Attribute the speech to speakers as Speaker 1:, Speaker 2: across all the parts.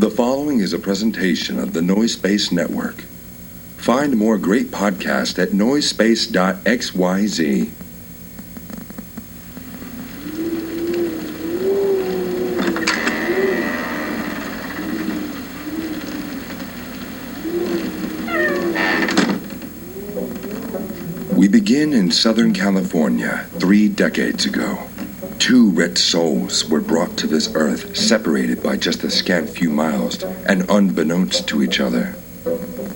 Speaker 1: The following is a presentation of the Noise Space Network. Find more great podcasts at noisespace.xyz. We begin in Southern California 3 decades ago. 2 red souls were brought to this earth, separated by just a scant few miles and unbeknownst to each other.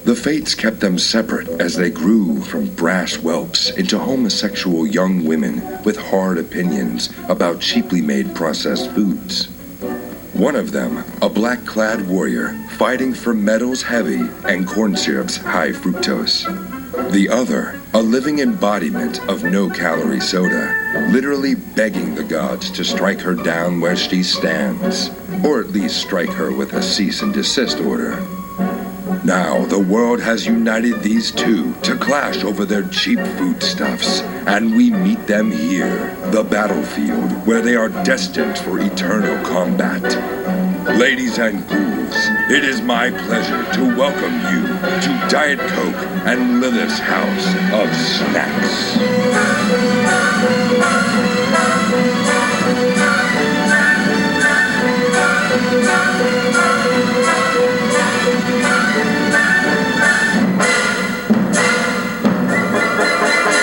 Speaker 1: The fates kept them separate as they grew from brash whelps into homosexual young women with hard opinions about cheaply made processed foods. One of them, a black-clad warrior, fighting for metals heavy and corn syrups high fructose. The other, a living embodiment of no-calorie soda, literally begging the gods to strike her down where she stands, or at least strike her with a cease and desist order. Now, the world has united these two to clash over their cheap foodstuffs, and we meet them here, the battlefield, where they are destined for eternal combat. Ladies and ghouls, it is my pleasure to welcome you to Jarett Coke and Lilith's House of Snacks.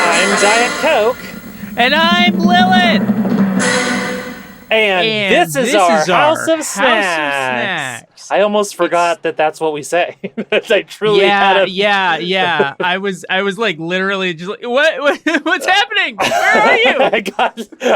Speaker 2: I'm Jarett Coke.
Speaker 3: And I'm Lilith.
Speaker 2: And this is our House of Snacks. I almost forgot that that's what we say. I truly had a...
Speaker 3: Yeah. I was like literally just like, what's happening? Where are you?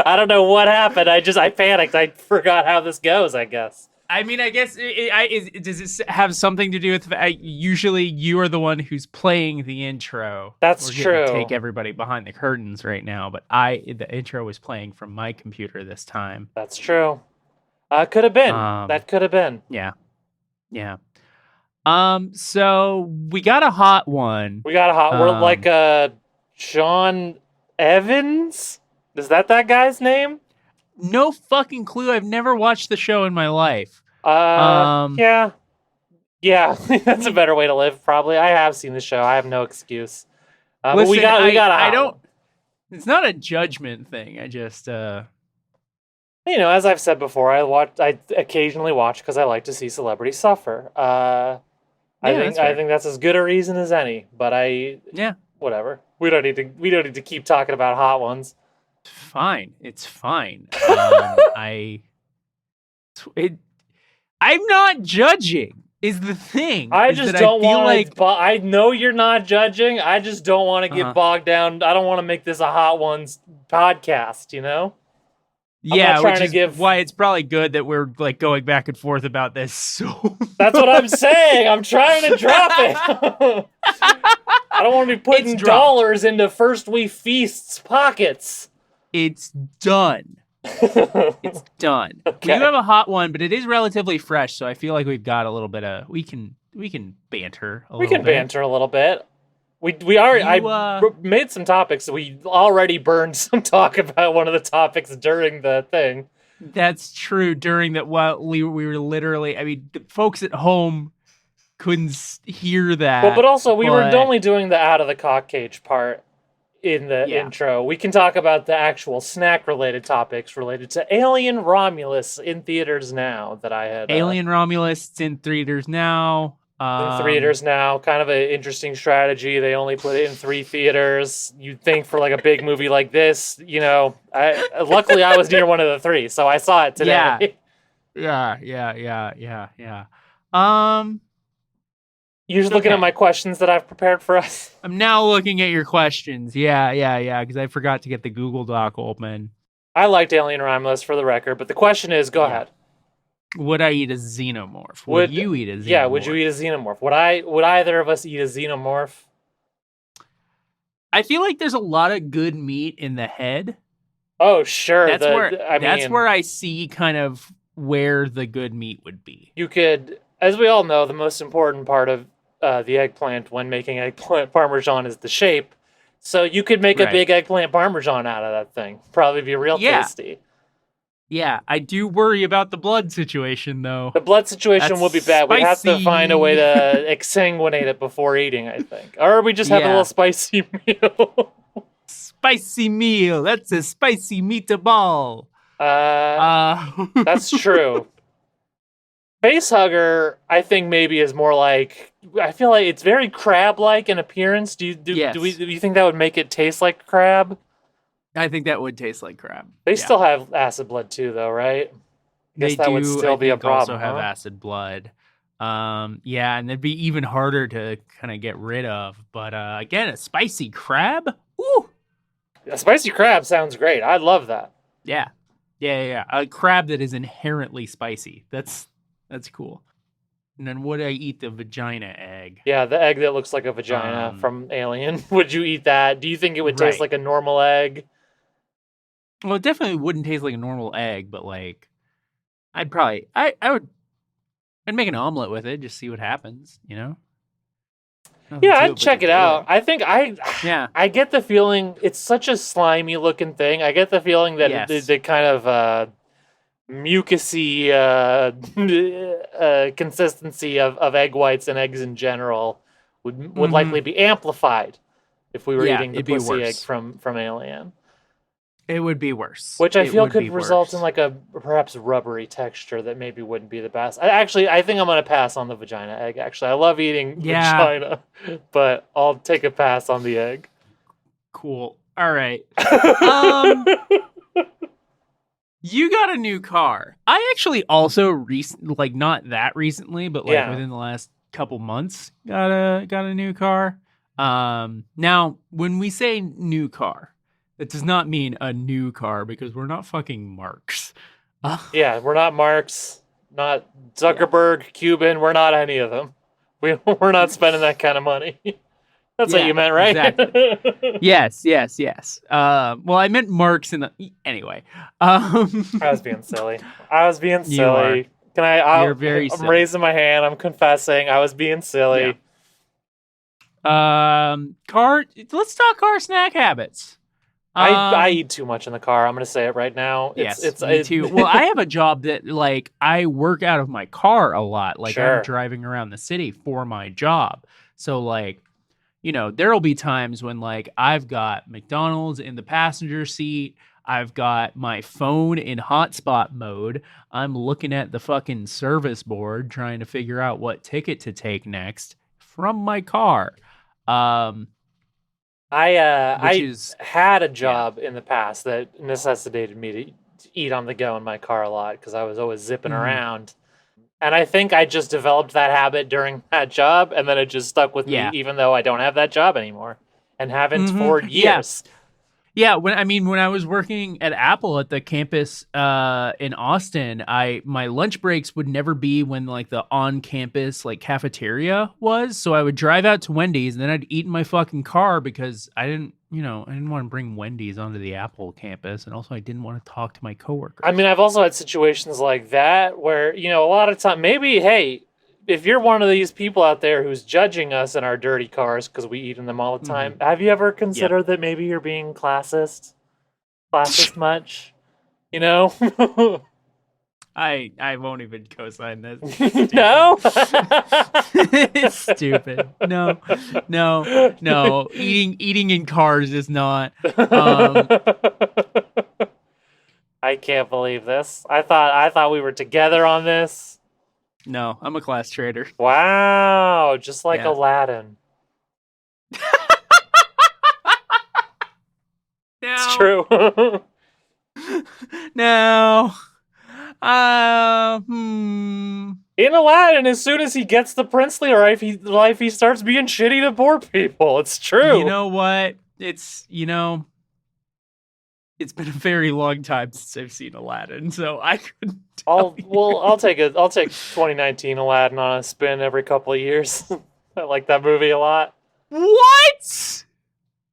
Speaker 2: I don't know what happened. I panicked. I forgot how this goes, I guess.
Speaker 3: I mean, I guess, does it have something to do with, usually you are the one who's playing the intro.
Speaker 2: That's true.
Speaker 3: Take everybody behind the curtains right now, but the intro was playing from my computer this time.
Speaker 2: That's true. Could have been. That could have been.
Speaker 3: Yeah. So we got a hot one.
Speaker 2: We're like Sean Evans? Is that guy's name?
Speaker 3: No fucking clue. I've never watched the show in my life.
Speaker 2: Yeah. That's a better way to live, probably. I have seen the show. I have no excuse.
Speaker 3: Listen,
Speaker 2: but we got
Speaker 3: I don't... It's not a judgment thing. I just,
Speaker 2: as I've said before, I occasionally watch because I like to see celebrities suffer. I think that's as good a reason as any. But whatever. We don't need to keep talking about hot ones.
Speaker 3: It's fine. I'm not judging. Is the thing.
Speaker 2: I just don't want to. I know you're not judging. I just don't want to get bogged down. I don't want to make this a hot ones podcast.
Speaker 3: Yeah, which is why it's probably good that we're like going back and forth about this. So
Speaker 2: that's what I'm saying. I'm trying to drop it. I don't want to be putting dollars into First We Feast's pockets.
Speaker 3: It's done. It's done.
Speaker 2: Okay.
Speaker 3: We do have a hot one, but it is relatively fresh, so I feel like we've got a little bit of we can banter a little bit.
Speaker 2: We can banter a little bit. I made some topics. We already burned some talk about one of the topics during the thing.
Speaker 3: That's true. During that, we were literally. I mean, the folks at home couldn't hear that.
Speaker 2: But also, we were only doing the out of the cock cage part. In the intro, we can talk about the actual snack-related topics related to Alien Romulus in theaters now. That I had
Speaker 3: Alien Romulus in theaters now.
Speaker 2: In theaters now, kind of an interesting strategy. They only put it in 3 theaters. You'd think for like a big movie like this, luckily I was near one of the 3, so I saw it today.
Speaker 3: Yeah.
Speaker 2: You're just looking at my questions that I've prepared for us?
Speaker 3: I'm now looking at your questions. Yeah, because I forgot to get the Google Doc open.
Speaker 2: I liked Alien Romulus for the record, but the question is, go ahead.
Speaker 3: Would I eat a xenomorph? Would you eat a xenomorph?
Speaker 2: Yeah, would you eat a xenomorph? Would either of us eat a xenomorph?
Speaker 3: I feel like there's a lot of good meat in the head.
Speaker 2: Oh, sure.
Speaker 3: That's where I see kind of where the good meat would be.
Speaker 2: You could, as we all know, the most important part of the eggplant when making eggplant parmesan is the shape. So you could make a big eggplant parmesan out of that thing. Probably be real tasty.
Speaker 3: Yeah, I do worry about the blood situation, though.
Speaker 2: The blood situation will be bad. We have to find a way to exsanguinate it before eating, I think. Or we just have a little spicy meal.
Speaker 3: Spicy meal. That's a spicy meatball.
Speaker 2: That's true. Facehugger, I think maybe is more like, I feel like it's very crab-like in appearance. Do you think that would make it taste like crab?
Speaker 3: I think that would taste like crab.
Speaker 2: They still have acid blood too, though, right?
Speaker 3: They do. Would still be a problem. Also have acid blood. And it'd be even harder to kind of get rid of. But again, a spicy crab. Ooh,
Speaker 2: a spicy crab sounds great. I love that.
Speaker 3: Yeah. A crab that is inherently spicy. That's cool. And then would I eat the vagina egg?
Speaker 2: Yeah, the egg that looks like a vagina from Alien. Would you eat that? Do you think it would taste like a normal egg?
Speaker 3: Well, it definitely wouldn't taste like a normal egg, but like, I'd make an omelet with it, just see what happens, you know?
Speaker 2: I'd check it out. I think I get the feeling it's such a slimy looking thing. I get the feeling that the kind of mucusy consistency of egg whites and eggs in general would likely be amplified if we were eating the pussy egg from Alien.
Speaker 3: It would be worse.
Speaker 2: Which I feel could result in like a perhaps rubbery texture that maybe wouldn't be the best. I think I'm going to pass on the vagina egg, actually. I love eating vagina, but I'll take a pass on the egg.
Speaker 3: Cool. All right. You got a new car. I actually also not that recently, but within the last couple months got a new car. Now, when we say new car, it does not mean a new car because we're not fucking Marks.
Speaker 2: We're not Marks, not Zuckerberg, Cuban. We're not any of them. We're not spending that kind of money. That's what you meant, right?
Speaker 3: Exactly. Yes. Well, I meant Marks anyway.
Speaker 2: I was being silly. Can
Speaker 3: You're very silly.
Speaker 2: I'm raising my hand. I'm confessing. I was being silly.
Speaker 3: Yeah. Let's talk car snack habits.
Speaker 2: I eat too much in the car. I'm going to say it right now.
Speaker 3: Me too. Well, I have a job that I work out of my car a lot. I'm driving around the city for my job. So there'll be times when I've got McDonald's in the passenger seat. I've got my phone in hotspot mode. I'm looking at the fucking service board trying to figure out what ticket to take next from my car.
Speaker 2: I had a job in the past that necessitated me to eat on the go in my car a lot because I was always zipping around. And I think I just developed that habit during that job, and then it just stuck with me, even though I don't have that job anymore and haven't for years.
Speaker 3: Yeah, when I was working at Apple at the campus in Austin, my lunch breaks would never be when the on-campus cafeteria was. So I would drive out to Wendy's and then I'd eat in my fucking car because I didn't want to bring Wendy's onto the Apple campus, and also I didn't want to talk to my coworkers.
Speaker 2: I mean, I've also had situations like that where a lot of time maybe if you're one of these people out there who's judging us in our dirty cars because we eat in them all the time, have you ever considered that maybe you're being classist much?
Speaker 3: I won't even co-sign this.
Speaker 2: No?
Speaker 3: It's stupid. No. Eating in cars is not.
Speaker 2: I can't believe this. I thought we were together on this.
Speaker 3: No, I'm a class traitor.
Speaker 2: Wow, just like Aladdin.
Speaker 3: No.
Speaker 2: It's true.
Speaker 3: No.
Speaker 2: In Aladdin, as soon as he gets the princely life, he starts being shitty to poor people. It's true.
Speaker 3: You know what? It's been a very long time since I've seen Aladdin, so I couldn't.
Speaker 2: I'll take 2019 Aladdin on a spin every couple of years. I like that movie a lot.
Speaker 3: What?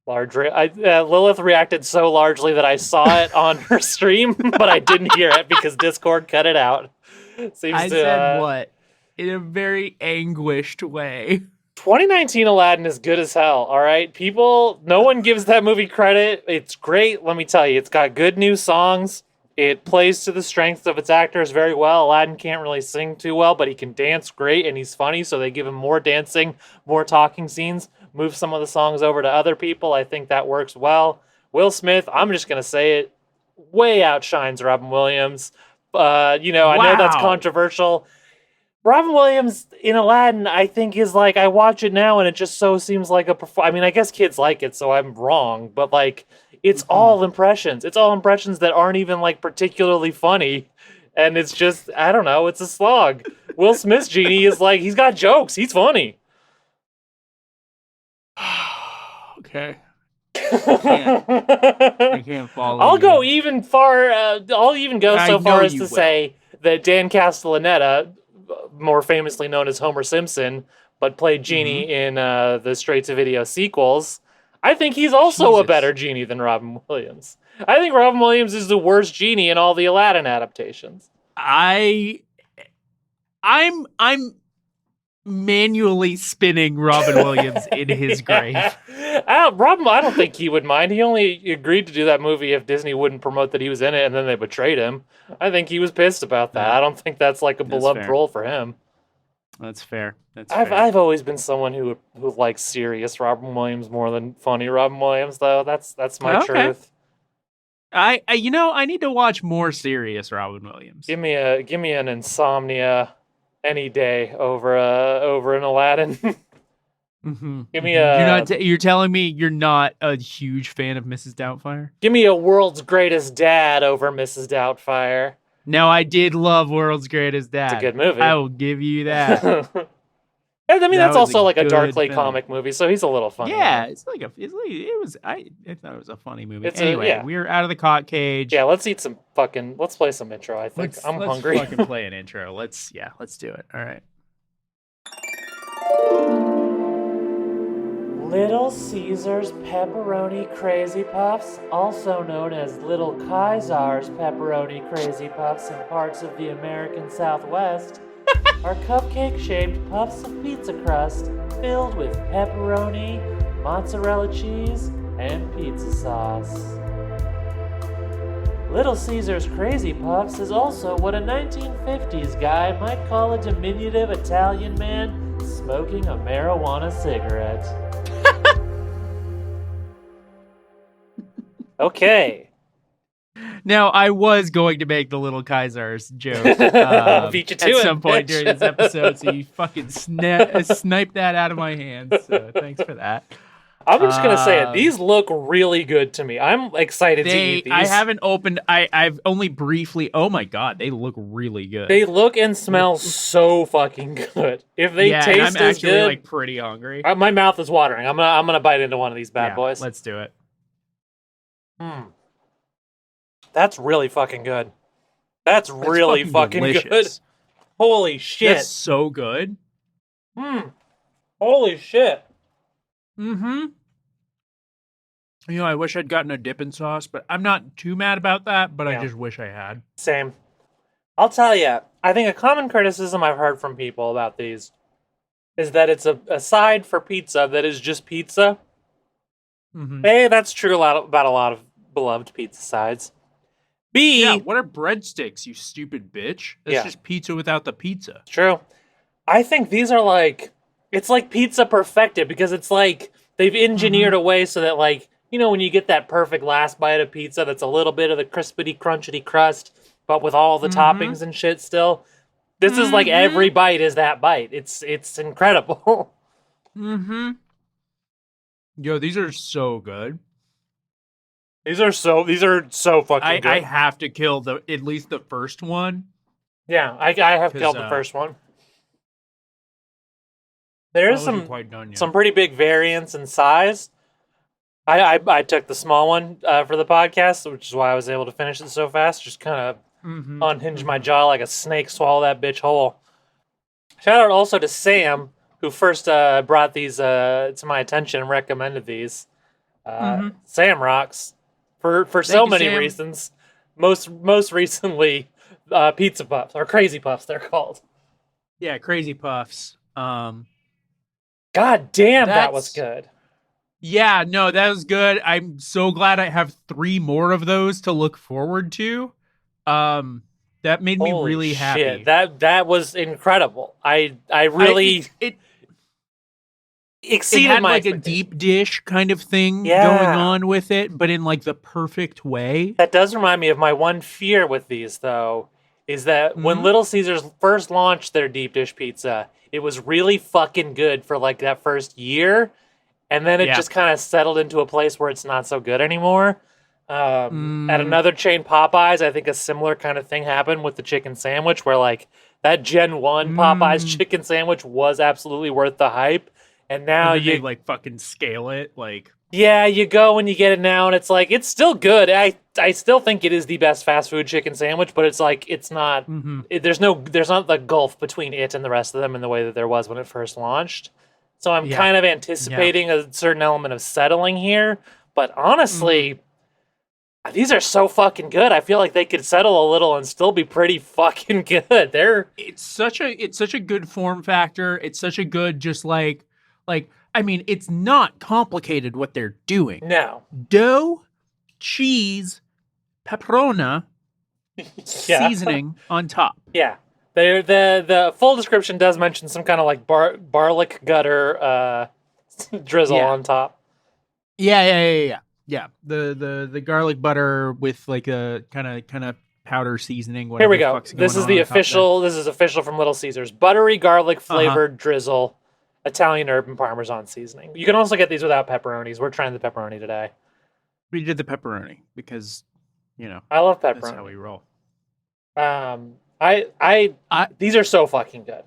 Speaker 2: Lilith reacted so largely that I saw it on her stream, but I didn't hear it because Discord cut it out.
Speaker 3: Said what? In a very anguished way.
Speaker 2: 2019 Aladdin is good as hell, all right? People, no one gives that movie credit. It's great, let me tell you. It's got good new songs. It plays to the strengths of its actors very well. Aladdin can't really sing too well, but he can dance great, and he's funny, so they give him more dancing, more talking scenes, move some of the songs over to other people. I think that works well. Will Smith, I'm just going to say it, way outshines Robin Williams. I know that's controversial. Robin Williams in Aladdin, I think, is like, I watch it now, and it just so seems like I mean, I guess kids like it, so I'm wrong, but like, it's all impressions. It's all impressions that aren't even, like, particularly funny. And it's just, I don't know, it's a slog. Will Smith's genie is like, he's got jokes. He's funny.
Speaker 3: Okay. I can't follow
Speaker 2: I'll go even far, I'll even go so far as to say that Dan Castellaneta, more famously known as Homer Simpson, but played Genie in the straight-to-video sequels, I think he's also a better Genie than Robin Williams. I think Robin Williams is the worst Genie in all the Aladdin adaptations.
Speaker 3: I'm manually spinning Robin Williams in his grave.
Speaker 2: Robin, I don't think he would mind. He only agreed to do that movie if Disney wouldn't promote that he was in it, and then they betrayed him. I think he was pissed about that. I don't think that's like a beloved role for him.
Speaker 3: That's fair.
Speaker 2: I've always been someone who likes serious Robin Williams more than funny Robin Williams, though. That's my truth.
Speaker 3: I need to watch more serious Robin Williams.
Speaker 2: Give me an Insomnia any day over an Aladdin. Give me
Speaker 3: you're telling me you're not a huge fan of Mrs. Doubtfire?
Speaker 2: Give me a World's Greatest Dad over Mrs. Doubtfire.
Speaker 3: Now, I did love World's Greatest Dad.
Speaker 2: It's a good movie.
Speaker 3: I will give you that.
Speaker 2: I mean, that's also like a darkly comic movie, so he's a little funny.
Speaker 3: Yeah, I thought it was a funny movie. Anyway, we're out of the cock cage.
Speaker 2: Yeah, let's play some intro, I think. I'm hungry.
Speaker 3: Let's fucking play an intro. Let's do it. All right.
Speaker 2: Little Caesar's Pepperoni Crazy Puffs, also known as Little Ceasar's Pepperoni Crazy Puffs in parts of the American Southwest, are cupcake-shaped puffs of pizza crust filled with pepperoni, mozzarella cheese, and pizza sauce. Little Caesar's Crazy Puffs is also what a 1950s guy might call a diminutive Italian man smoking a marijuana cigarette. Okay.
Speaker 3: Now, I was going to make the Little Ceasar's joke
Speaker 2: Beat you to
Speaker 3: at
Speaker 2: it,
Speaker 3: some point
Speaker 2: bitch.
Speaker 3: during this episode, so you fucking sniped that out of my hands. So thanks for that.
Speaker 2: I'm just going to say it. These look really good to me. I'm excited to eat these.
Speaker 3: I haven't opened... I've only briefly... Oh my god, they look really good.
Speaker 2: They look and smell so fucking good. If they taste
Speaker 3: I'm
Speaker 2: as
Speaker 3: actually
Speaker 2: good...
Speaker 3: like pretty hungry.
Speaker 2: My mouth is watering. I'm gonna bite into one of these bad boys.
Speaker 3: Let's do it.
Speaker 2: That's really fucking good. That's really fucking good. Holy shit.
Speaker 3: That's so good.
Speaker 2: Holy shit.
Speaker 3: I wish I'd gotten a dipping sauce, but I'm not too mad about that, but I just wish I had.
Speaker 2: Same. I'll tell you, I think a common criticism I've heard from people about these is that it's a side for pizza that is just pizza. A, that's true about a lot of beloved pizza sides. B...
Speaker 3: Yeah, what are breadsticks, you stupid bitch? That's just pizza without the pizza.
Speaker 2: True. I think these are like... It's like pizza perfected, because it's like they've engineered a way so that, like, you know, when you get that perfect last bite of pizza that's a little bit of the crispity, crunchity crust, but with all the toppings and shit still. This is like every bite is that bite. It's incredible.
Speaker 3: Yo, these are so good.
Speaker 2: These are so fucking good.
Speaker 3: I have to kill at least the first one.
Speaker 2: Yeah, I have killed the first one. There is some pretty big variance in size. I took the small one for the podcast, which is why I was able to finish it so fast. Just kind of unhinge my jaw like a snake, swallow that bitch whole. Shout out also to Sam, who first brought these to my attention and recommended these. Sam rocks for so many reasons. Most recently, pizza puffs or crazy puffs, they're called.
Speaker 3: Yeah, crazy puffs.
Speaker 2: God damn, that was good.
Speaker 3: Yeah, no, that was good. I'm so glad I have 3 more of those to look forward to. That made me really happy.
Speaker 2: That was incredible. I really it exceeded
Speaker 3: it had
Speaker 2: my
Speaker 3: like a deep dish kind of thing going on with it, but in like the perfect way.
Speaker 2: That does remind me of my one fear with these, though, is that when Little Caesars first launched their deep dish pizza, it was really fucking good for like that first year, and then it just kind of settled into a place where it's not so good anymore. At another chain, Popeyes, I think a similar kind of thing happened with the chicken sandwich, where like that Gen 1 Popeyes chicken sandwich was absolutely worth the hype. And now
Speaker 3: they like fucking scale it, like
Speaker 2: you go and you get it now, and it's like it's still good. I still think it is the best fast food chicken sandwich, but it's like it's not. There's not the gulf between it and the rest of them in the way that there was when it first launched. So I'm kind of anticipating a certain element of settling here. But honestly, these are so fucking good. I feel like they could settle a little and still be pretty fucking good.
Speaker 3: It's such a good form factor. It's such a good I mean, it's not complicated what they're doing.
Speaker 2: No.
Speaker 3: Dough, cheese, pepperoni, seasoning on top.
Speaker 2: Yeah. The full description does mention some kind of like garlic gutter drizzle on top.
Speaker 3: Yeah. The garlic butter with like a kind of powder seasoning.
Speaker 2: Here we go. This is the official. This is official from Little Caesars. Buttery garlic flavored drizzle. Italian herb and Parmesan seasoning. You can also get these without pepperonis. We're trying the pepperoni today.
Speaker 3: We did the pepperoni because,
Speaker 2: I love pepperoni.
Speaker 3: That's how we roll.
Speaker 2: These are so fucking good.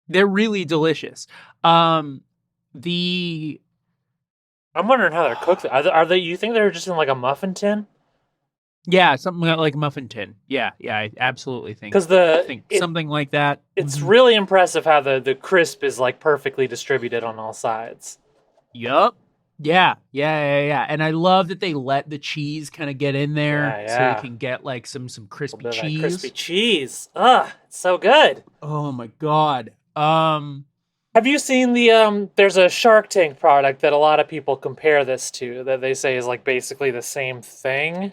Speaker 3: They're really delicious. I'm
Speaker 2: wondering how they're cooked. Are they? You think they're just in like a muffin tin?
Speaker 3: Yeah, something like a muffin tin. Yeah, I absolutely think.
Speaker 2: Because
Speaker 3: something like that.
Speaker 2: It's really impressive how the crisp is like perfectly distributed on all sides.
Speaker 3: Yup. Yeah. And I love that they let the cheese kind of get in there, so you can get like some crispy cheese.
Speaker 2: Crispy cheese. It's so good.
Speaker 3: Oh my god.
Speaker 2: Have you seen there's a Shark Tank product that a lot of people compare this to that they say is like basically the same thing?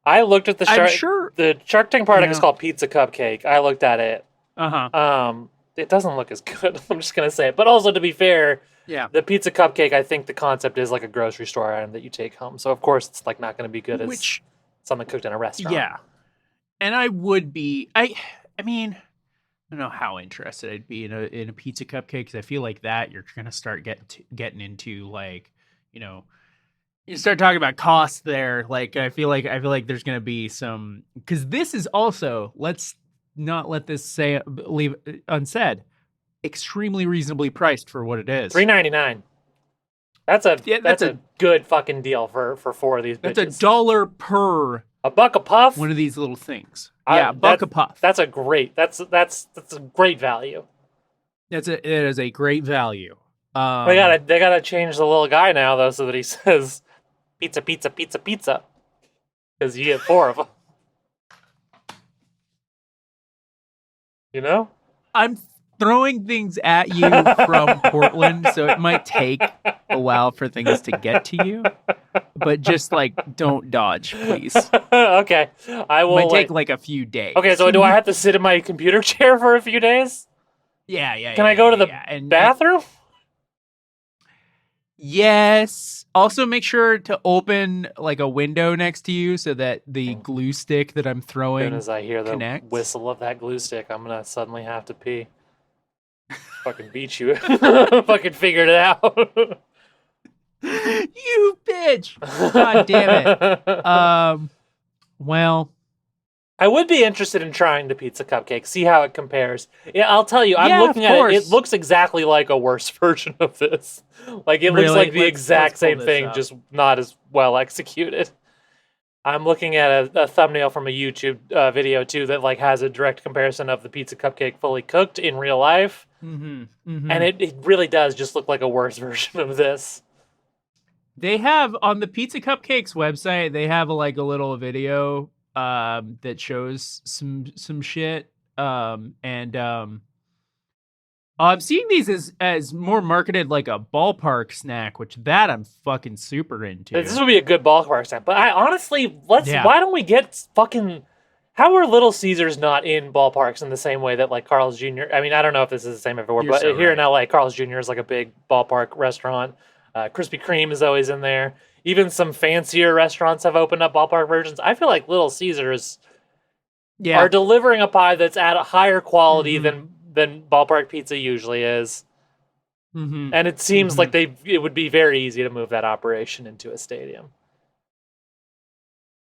Speaker 2: I looked at the Shark Tank product is called Pizza Cupcake. I looked at it. It doesn't look as good. I'm just gonna say it. But also, to be fair, the Pizza Cupcake, I think the concept is like a grocery store item that you take home. So of course, it's like not going to be good as something cooked in a restaurant.
Speaker 3: Yeah, and I would be. I mean, I don't know how interested I'd be in a Pizza Cupcake, because I feel like that you're gonna start getting into like, you start talking about costs there. Like I feel like there's gonna be some, because this is also, let's not let this leave unsaid, extremely reasonably priced for what it is.
Speaker 2: $3.99. That's a good fucking deal for 4 of these bitches.
Speaker 3: That's $1 per
Speaker 2: $1 a puff.
Speaker 3: One of these little things. $1 a puff.
Speaker 2: That's a great value.
Speaker 3: It is a great value.
Speaker 2: They gotta change the little guy now though, so that he says pizza, pizza, pizza, pizza, because you get 4 of them.
Speaker 3: I'm throwing things at you from Portland, so it might take a while for things to get to you. But just like, don't dodge, please.
Speaker 2: Okay, I will.
Speaker 3: It might take like a few days.
Speaker 2: Okay, so do I have to sit in my computer chair for a few days?
Speaker 3: Yeah.
Speaker 2: Can I go to the bathroom?
Speaker 3: Yes. Also, make sure to open like a window next to you so that the glue stick that I'm throwing
Speaker 2: as soon as I hear
Speaker 3: connects.
Speaker 2: The whistle of that glue stick, I'm gonna suddenly have to pee. Fucking beat you. Fucking figured it out.
Speaker 3: You bitch. God damn it. Well,
Speaker 2: I would be interested in trying the Pizza Cupcake, see how it compares. Yeah, I'll tell you, I'm looking at it. It looks exactly like a worse version of this. Like, it looks like the exact same thing, just not as well executed. I'm looking at a thumbnail from a YouTube video, too, that like has a direct comparison of the Pizza Cupcake fully cooked in real life. And it really does just look like a worse version of this.
Speaker 3: They have, on the Pizza Cupcakes website, they have a little video that shows some shit. I'm seeing these as more marketed like a ballpark snack, which that I'm fucking super into.
Speaker 2: This would be a good ballpark snack. But I honestly, why don't we get fucking How are Little Caesars not in ballparks in the same way that like Carl's Jr.? I mean, I don't know if this is the same everywhere, but here in LA, Carl's Jr. is like a big ballpark restaurant. Krispy Kreme is always in there. Even some fancier restaurants have opened up ballpark versions. I feel like Little Caesars are delivering a pie that's at a higher quality than ballpark pizza usually is. Mm-hmm. And it seems like it would be very easy to move that operation into a stadium.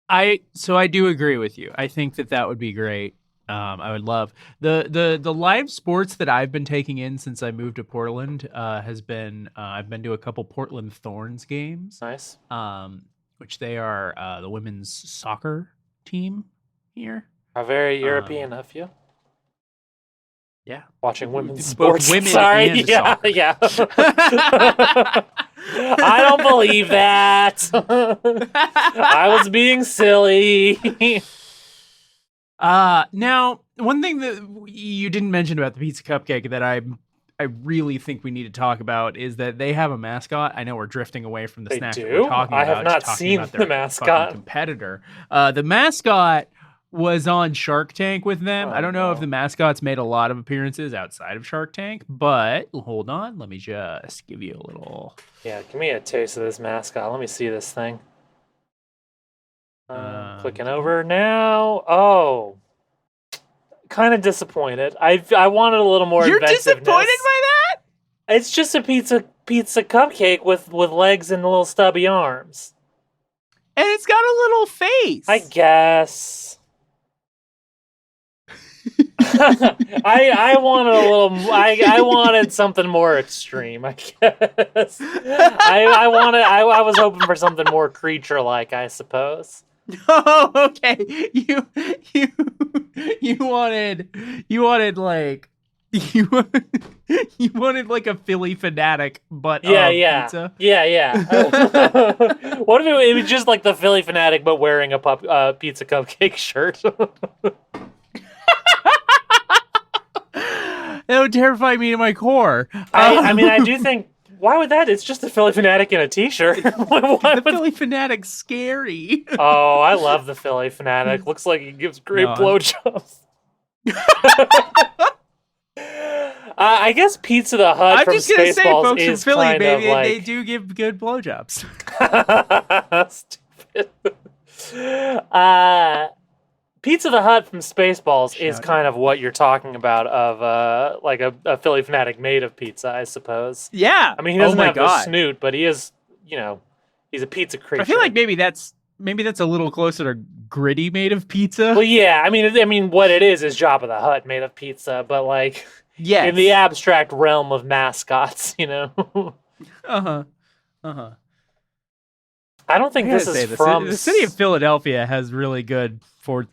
Speaker 3: I do agree with you. I think that would be great. I would love the live sports that I've been taking in since I moved to Portland. Has been I've been to a couple Portland Thorns games.
Speaker 2: Nice.
Speaker 3: Which they are the women's soccer team here.
Speaker 2: How very European of you.
Speaker 3: Yeah,
Speaker 2: watching women's sports.
Speaker 3: Women
Speaker 2: Sorry,
Speaker 3: and
Speaker 2: yeah,
Speaker 3: soccer.
Speaker 2: Yeah. I don't believe that. I was being silly.
Speaker 3: Now, one thing that you didn't mention about the pizza cupcake that I really think we need to talk about is that they have a mascot. I know we're drifting away from the snack that we're talking about.
Speaker 2: I have not seen the mascot.
Speaker 3: Competitor. The mascot was on Shark Tank with them. I don't know if the mascot's made a lot of appearances outside of Shark Tank, but hold on. Let me just give you a little...
Speaker 2: Yeah, give me a taste of this mascot. Let me see this thing. Clicking over now. Oh. Kind of disappointed. I wanted a little more inventiveness.
Speaker 3: You're disappointed by that?
Speaker 2: It's just a pizza cupcake with legs and little stubby arms.
Speaker 3: And it's got a little face.
Speaker 2: I guess. I wanted a little. I wanted something more extreme. I guess. I was hoping for something more creature-like, I suppose.
Speaker 3: Oh, okay. You wanted like you wanted like a Philly fanatic, but pizza.
Speaker 2: Yeah. What if it was just like the Philly fanatic, but wearing a pizza cupcake shirt?
Speaker 3: That would terrify me to my core.
Speaker 2: I mean, I do think. Why would that? It's just a Philly fanatic in a t-shirt.
Speaker 3: The Philly fanatic's scary.
Speaker 2: Oh, I love the Philly fanatic. Looks like he gives great blowjobs. I guess Pizza the Hut from Spaceballs is
Speaker 3: from Philly,
Speaker 2: kind
Speaker 3: baby,
Speaker 2: of like...
Speaker 3: they do give good blowjobs.
Speaker 2: Stupid. Pizza the Hut from Spaceballs is kind of what you're talking about of like a Philly fanatic made of pizza, I suppose.
Speaker 3: Yeah.
Speaker 2: I mean, he doesn't have a snoot, but he is, he's a pizza creature.
Speaker 3: I feel like maybe that's a little closer to Gritty made of pizza.
Speaker 2: Well, yeah. I mean, what it is Jabba the Hutt made of pizza, but like, in the abstract realm of mascots,
Speaker 3: Uh-huh.
Speaker 2: I don't think this is from...
Speaker 3: The city of Philadelphia has really good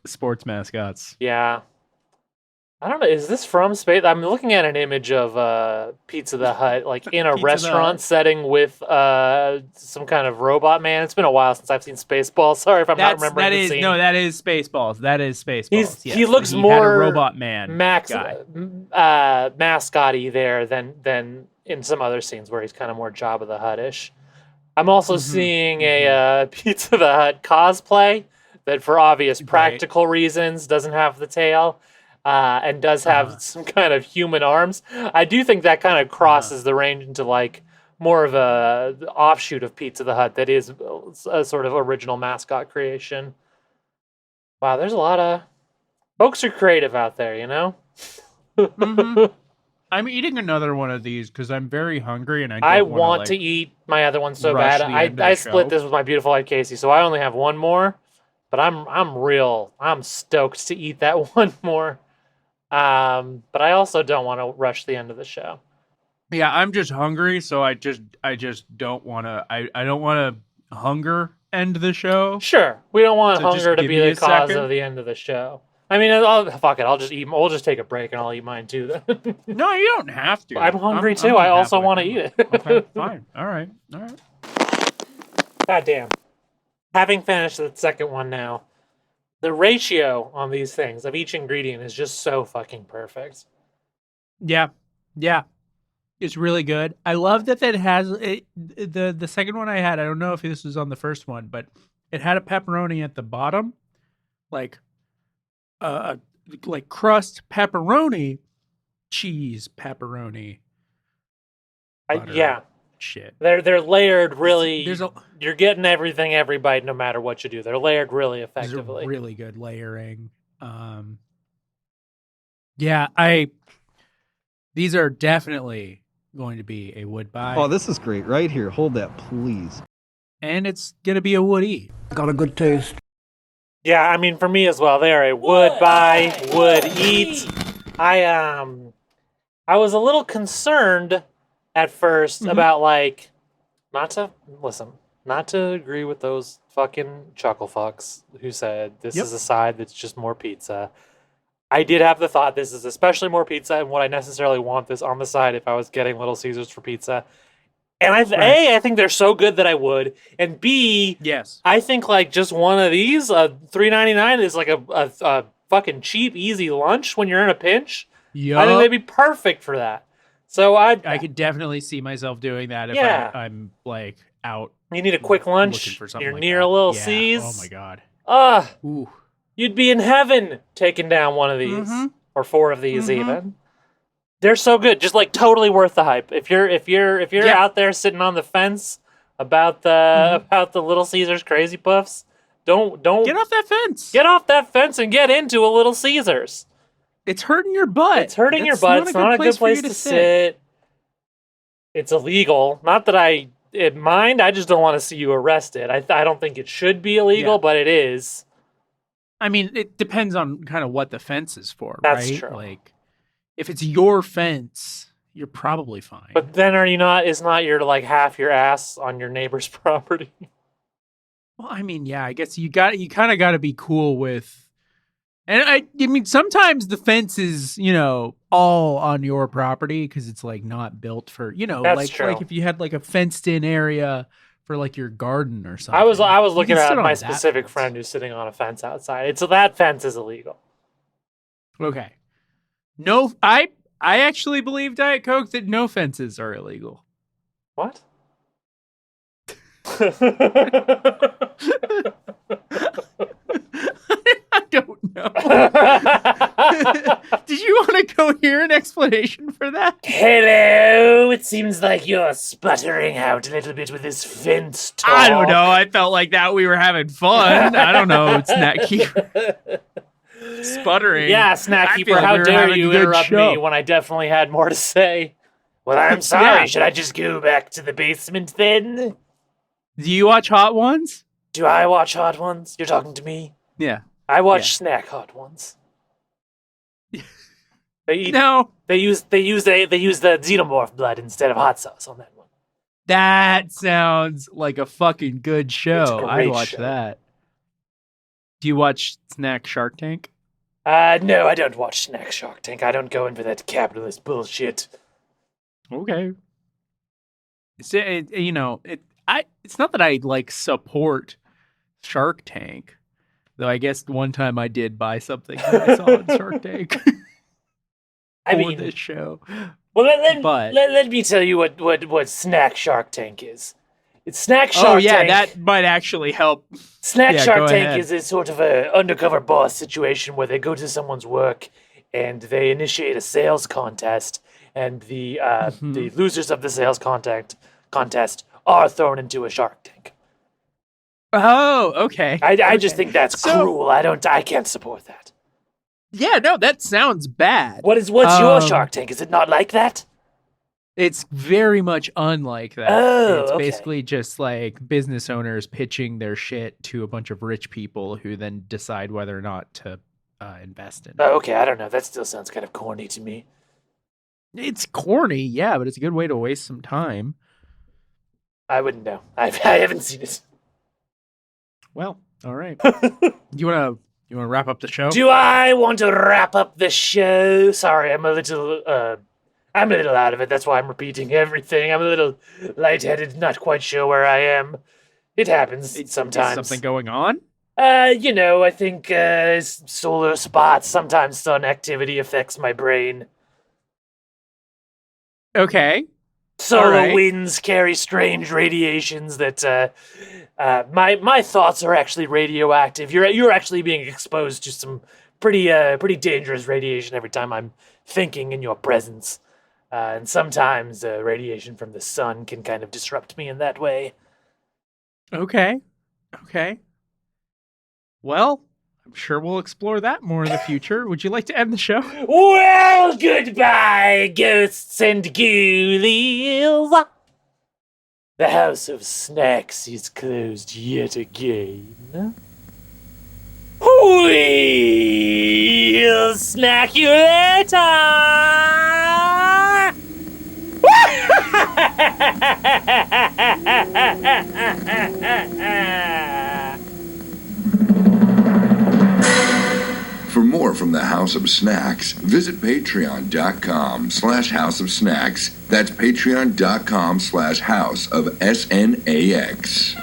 Speaker 3: sports mascots.
Speaker 2: Yeah. I don't know. Is this from Space? I'm looking at an image of Pizza the Hut, like in a restaurant setting with some kind of robot man. It's been a while since I've seen Spaceballs. Sorry if I'm not remembering the scene.
Speaker 3: No, that is Spaceballs. That is Spaceballs.
Speaker 2: He looks more
Speaker 3: had a robot man
Speaker 2: mascot-y there than in some other scenes where he's kind of more Jabba the Hutt-ish. I'm also seeing a Pizza the Hut cosplay that, for obvious practical reasons, doesn't have the tail and does have some kind of human arms. I do think that kind of crosses the range into like more of a offshoot of Pizza the Hut that is a sort of original mascot creation. Wow, there's a lot of folks are creative out there,
Speaker 3: I'm eating another one of these because I'm very hungry and
Speaker 2: I want to eat my other one so bad. I split this with my beautiful wife Casey, so I only have one more. But I'm stoked to eat that one more. But I also don't want to rush the end of the show.
Speaker 3: Yeah, I'm just hungry, so I just don't want to. I don't want to hunger end the show.
Speaker 2: Sure, we don't want hunger to be the cause of the end of the show. I mean, fuck it. I'll just eat. We'll just take a break, and I'll eat mine too. Then.
Speaker 3: No, you don't have to.
Speaker 2: I'm hungry too. I also want to eat it.
Speaker 3: Okay, fine. All right.
Speaker 2: God damn. Having finished the second one now, the ratio on these things of each ingredient is just so fucking perfect.
Speaker 3: Yeah. It's really good. I love that it has the second one I had. I don't know if this was on the first one, but it had a pepperoni at the bottom, like like crust pepperoni, cheese pepperoni.
Speaker 2: Yeah.
Speaker 3: Shit.
Speaker 2: They're layered really. You're getting everything every bite, no matter what you do. They're layered really effectively.
Speaker 3: There's a really good layering. These are definitely going to be a would buy.
Speaker 4: Oh, this is great. Right here. Hold that, please.
Speaker 3: And it's going to be a would eat.
Speaker 4: Got a good taste.
Speaker 2: Yeah, I mean, for me as well, they are a would buy, would eat. I was a little concerned at first about, like, not to agree with those fucking chuckle fucks who said this is a side that's just more pizza. I did have the thought this is especially more pizza, and would I necessarily want this on the side if I was getting Little Caesars for pizza? And I think they're so good that I would. And B,
Speaker 3: yes,
Speaker 2: I think like just one of these, $3.99 is like a fucking cheap, easy lunch when you're in a pinch.
Speaker 3: Yep.
Speaker 2: I think they'd be perfect for that. So I
Speaker 3: could definitely see myself doing that if I'm like out.
Speaker 2: You need a quick lunch. You're near a Little C's.
Speaker 3: Oh my god.
Speaker 2: Ooh. You'd be in heaven taking down one of these or four of these even. They're so good, just like totally worth the hype. If you're out there sitting on the fence about the Little Caesars Crazy Puffs, don't
Speaker 3: get off that fence.
Speaker 2: Get off that fence and get into a Little Caesars.
Speaker 3: It's hurting your butt.
Speaker 2: It's hurting your butt. It's not a good place to sit. It's illegal. Not that I mind. I just don't want to see you arrested. I don't think it should be illegal, but it is.
Speaker 3: I mean, it depends on kind of what the fence is for,
Speaker 2: That's
Speaker 3: right?
Speaker 2: true.
Speaker 3: Like, if it's your fence, you're probably fine.
Speaker 2: But then are you not, is not your, like, half your ass on your neighbor's property?
Speaker 3: Well, I mean, yeah, I guess you kind of got to be cool with, and I mean, sometimes the fence is, all on your property because it's, like, not built for,
Speaker 2: That's true.
Speaker 3: Like if you had, like, a fenced-in area for like your garden or something.
Speaker 2: I was looking at my specific friend who's sitting on a fence outside. So that fence is illegal.
Speaker 3: Okay. No, I actually believe, Diet Coke, that no fences are illegal.
Speaker 2: What?
Speaker 3: I don't know. Did you want a coherent explanation for that?
Speaker 2: Hello, it seems like you're sputtering out a little bit with this fence talk.
Speaker 3: I don't know. I felt like that we were having fun. I don't know, Snack Keeper. Sputtering.
Speaker 2: Yeah, Snack Keeper, how dare you interrupt me when I definitely had more to say. Well, I'm sorry. Should I just go back to the basement then?
Speaker 3: Do you watch Hot Ones?
Speaker 2: Do I watch Hot Ones? You're talking to me?
Speaker 3: Yeah.
Speaker 2: I watch Snack Hot Ones. They use the xenomorph blood instead of hot sauce on that one.
Speaker 3: That sounds like a fucking good show. I'd watch that. Do you watch Snack Shark Tank?
Speaker 2: No, I don't watch Snack Shark Tank. I don't go in for that capitalist bullshit.
Speaker 3: Okay. It's not that I like support Shark Tank, though. I guess one time I did buy something that I saw on Shark Tank for this show.
Speaker 2: Well, let me tell you what Snack Shark Tank is. It's Snack Shark Tank.
Speaker 3: Oh yeah, that might actually help.
Speaker 2: Snack Shark Tank is a sort of a undercover boss situation where they go to someone's work and they initiate a sales contest, and the losers of the sales contest are thrown into a Shark Tank.
Speaker 3: Oh, okay.
Speaker 2: I just think that's cruel. I can't support that.
Speaker 3: Yeah, no, that sounds bad.
Speaker 2: What's your Shark Tank? Is it not like that?
Speaker 3: It's very much unlike that.
Speaker 2: Oh,
Speaker 3: it's basically just like business owners pitching their shit to a bunch of rich people who then decide whether or not to invest in it.
Speaker 2: Oh, okay, I don't know. That still sounds kind of corny to me.
Speaker 3: It's corny, yeah, but it's a good way to waste some time.
Speaker 2: I wouldn't know. I haven't seen it.
Speaker 3: Well, all right. You wanna wrap up the show?
Speaker 2: Do I want to wrap up the show? Sorry, I'm a little out of it. That's why I'm repeating everything. I'm a little lightheaded, not quite sure where I am. It happens sometimes.
Speaker 3: Is something going on?
Speaker 2: I think solar spots, sometimes sun activity affects my brain.
Speaker 3: Okay.
Speaker 2: Solar winds carry strange radiations that my thoughts are actually radioactive. You're actually being exposed to some pretty dangerous radiation every time I'm thinking in your presence. And sometimes radiation from the sun can kind of disrupt me in that way.
Speaker 3: Okay. Well, I'm sure we'll explore that more in the future. Would you like to end the show?
Speaker 2: Well, goodbye, ghosts and ghoulies. The House of Snacks is closed yet again. We'll snack you later!
Speaker 1: For more from the House of Snacks, visit patreon.com/House of Snacks. That's patreon.com/House of SNAX.